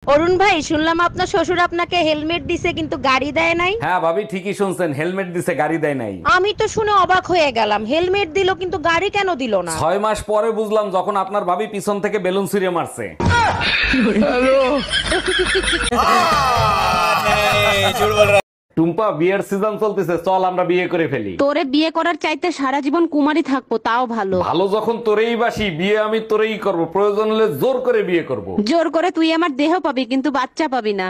অরুণ ভাই, শুনলাম আপনার শ্বশুর আপনাকে হেলমেট দিছে কিন্তু গাড়ি দেয় নাই। হ্যাঁ ভাবি, ঠিকই শুনছেন, হেলমেট দিছে, গাড়ি দেয় নাই। আমি তো শুনে অবাক হয়ে গেলাম, হেলমেট দিল কিন্তু গাড়ি কেন দিল না? 6 মাস পরে বুঝলাম, যখন আপনার ভাবি পিছন থেকে বেলুন ছুঁড়ে মারছে। টুম্পা, বিয়ের সিজন চলতেছে, চল আমরা বিয়ে করে ফেলি। তোরে বিয়ে করার চাইতে সারা জীবন কুমারী থাকবো তাও ভালো। ভালো যখন তোরেই বাসি, বিয়ে আমি তোরেই করব, প্রয়োজন হলে জোর করে বিয়ে করব। জোর করে তুই আমার দেহ পাবি কিন্তু বাচ্চা পাবি না।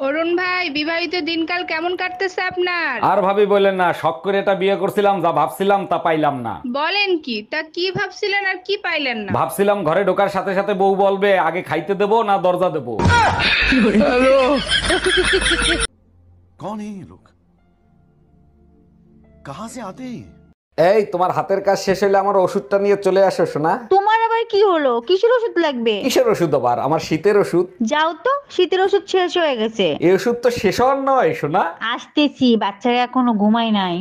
অরুণ ভাই, বিবাহিত দিনকাল কেমন কাটতেছে আপনার? আর ভাবি বললেন না, শখ করে এটা বিয়ে করছিলাম, যা ভাবছিলাম তা পাইলাম না। বলেন কি? তা কি ভাবছিলেন আর কি পাইলেন না? ভাবছিলাম ঘরে ঢোকার সাথে সাথে বউ বলবে আগে খাইতে দেবো না দরজা দেবো। कौन है ये लोग? कहां से आते हैं? এই, তোমার হাতের কাজ শেষ হলে আমার ওষুধটা নিয়ে চলে আসো শোনা। তোমার আবার কি হলো? কিসের ওষুধ লাগবে? কিসের ওষুধ আবার? আমার শীতের ওষুধ। যাও তো, শীতের ওষুধ শেষ হয়ে গেছে। এই ওষুধ তো শেষ হওয়ার নয় শোনা। আসতেছি, বাচ্চারা এখনো ঘুমাই নাই।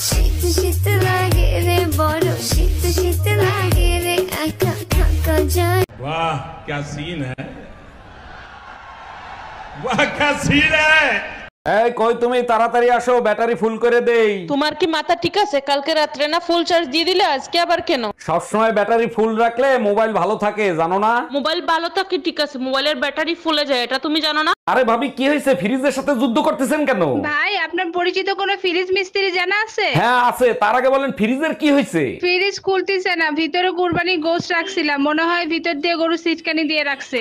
শীত শীত লাগে রে, বড় শীত শীত লাগে রে, একা থাকা যায়। वाह क्या सीन है, वाह क्या सीन है। এই কই তুমি, তাড়াতাড়ি আসো, ব্যাটারি ফুল করে দেই। তোমার কি মাথা ঠিক আছে? কালকে রাত্রে না ফুল চার্জ দিয়ে দিলে, আজকে আবার কেন? সবসময় ব্যাটারি ফুল রাখলে মোবাইল ভালো থাকে, জানো না? মোবাইল ভালো থাকে ঠিক আছে, মোবাইলের ব্যাটারি ফুলে যায়, এটা তুমি জানো না? আরে ভাবি, কি হয়েছে? ফ্রিজের সাথে যুদ্ধ করতেছেন কেন? ভাই, আপনার পরিচিত কোনো ফ্রিজ মিস্ত্রি জানা আছে? হ্যাঁ আছে, তার আগে বলেন ফ্রিজের কি হয়েছে? ফ্রিজ খুলতেছে না, ভিতরে কুরবানি গোশত রাখছিলাম, মনে হয় ভিতর দিয়ে গরু সিটকানি দিয়ে রাখছে।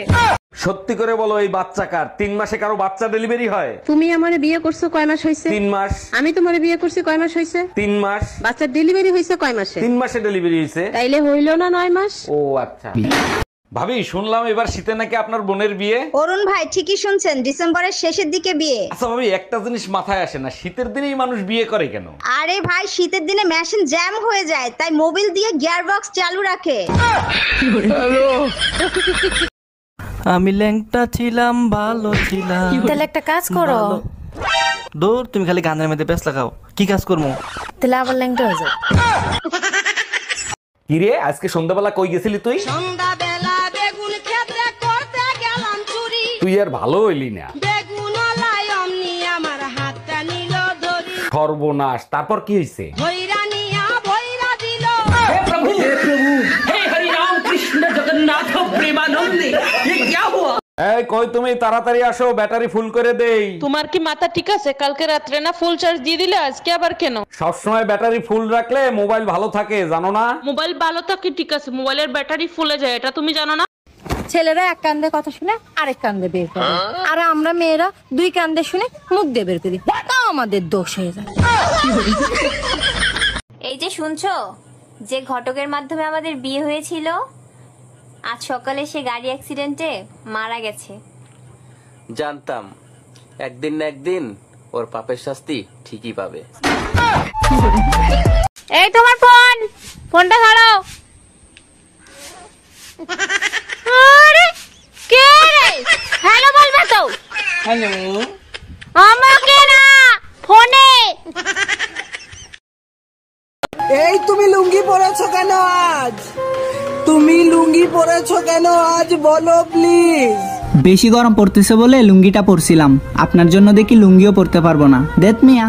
সত্যি করে বলো, এই বাচ্চা কার? 3 মাসে কারো বাচ্চা ডেলিভারি হয়? তুমি আমারে বিয়ে করছো কয় মাস হইছে? 3 মাস। আমি তোমারে বিয়ে করছি কয় মাস হইছে? 3 মাস। বাচ্চার ডেলিভারি হইছে কয় মাসে? 3 মাসে ডেলিভারি হয়েছে। তাইলে হইলো না 9 মাস? ও আচ্ছা। ভাবি, শুনলাম এবার শীতে নাকি আপনার বোনের বিয়ে। অরুণ ভাই, ঠিকই শুনছেন, ডিসেম্বরের শেষের দিকে বিয়ে। আচ্ছা ভাবি, একটা জিনিস মাথায় আসে না, শীতের দিনেই মানুষ বিয়ে করে কেন? আরে ভাই, শীতের দিনে মেশিন জ্যাম হয়ে যায়, তাই মোবিল দিয়ে গিয়ার বক্স চালু রাখে। আমি ল্যাংটা ছিলাম, ভালো ছিলাম। তাহলে একটা কাজ করো। দূর, তুমি খালি গানের মধ্যে ব্যস্ত লাগাও। কি কাজ করবো? তাহলে আবার ল্যাংটা হয়ে যাও। কিরে, আজকে সন্ধ্যাবেলা কই গেছিলি তুই? সন্ধ্যাবেলা বেগুন ক্ষেত্রে করতে গেলাম চুরি, তুই আর ভালো হইলি না। বেগুন লাই অমনি আমার হাতটা নিল ধরি, সর্বনাশ, তারপর কি হয়েছে? ভৈরা নিয়া ভৈরা দিল। এই কই তুমি, তাড়াতাড়ি আসো, ব্যাটারি ফুল করে দেই। তোমার কি মাথা ঠিক আছে? কালকে রাত্রে না ফুল চার্জ দিয়ে দিলে, আজকে আবার কেন? সবসময় ব্যাটারি ফুল রাখলে মোবাইল ভালো থাকে, জানো না? মোবাইল ভালো থাকে ঠিক আছে, মোবাইলের ব্যাটারি ফুলে যায়, এটা তুমি জানো না? ছেলেরা এক কান্দে কথা শুনে আরেক কান্দে বের করে, আর আমরা মেয়েরা দুই কান্দে শুনে মুখ দিয়ে বের করি, তাও আমাদের দোষ হয়ে যায়। এই যে শুনছো, যে ঘটকের মাধ্যমে আমাদের বিয়ে হয়েছিল, আজ সকালে সে গাড়ি অ্যাক্সিডেন্টে মারা গেছে। জানতাম একদিন না একদিন ওর পাপের শাস্তি ঠিকই পাবে। এই তোমার ফোন, ফোনটা ধরো। আরে কে রে? হ্যালো বলবে তো। হ্যালো, আমাকে না, ফোনে। এই তুমি লুঙ্গি পরেছো কেন আজ? তুমি লুঙ্গি পরেছো কেন আজ, বলো প্লিজ। বেশি গরম পড়তেছে বলে লুঙ্গিটা পরছিলাম, আপনার জন্য দেখি লুঙ্গিও পরতে পারবো না। দেখ মিয়া।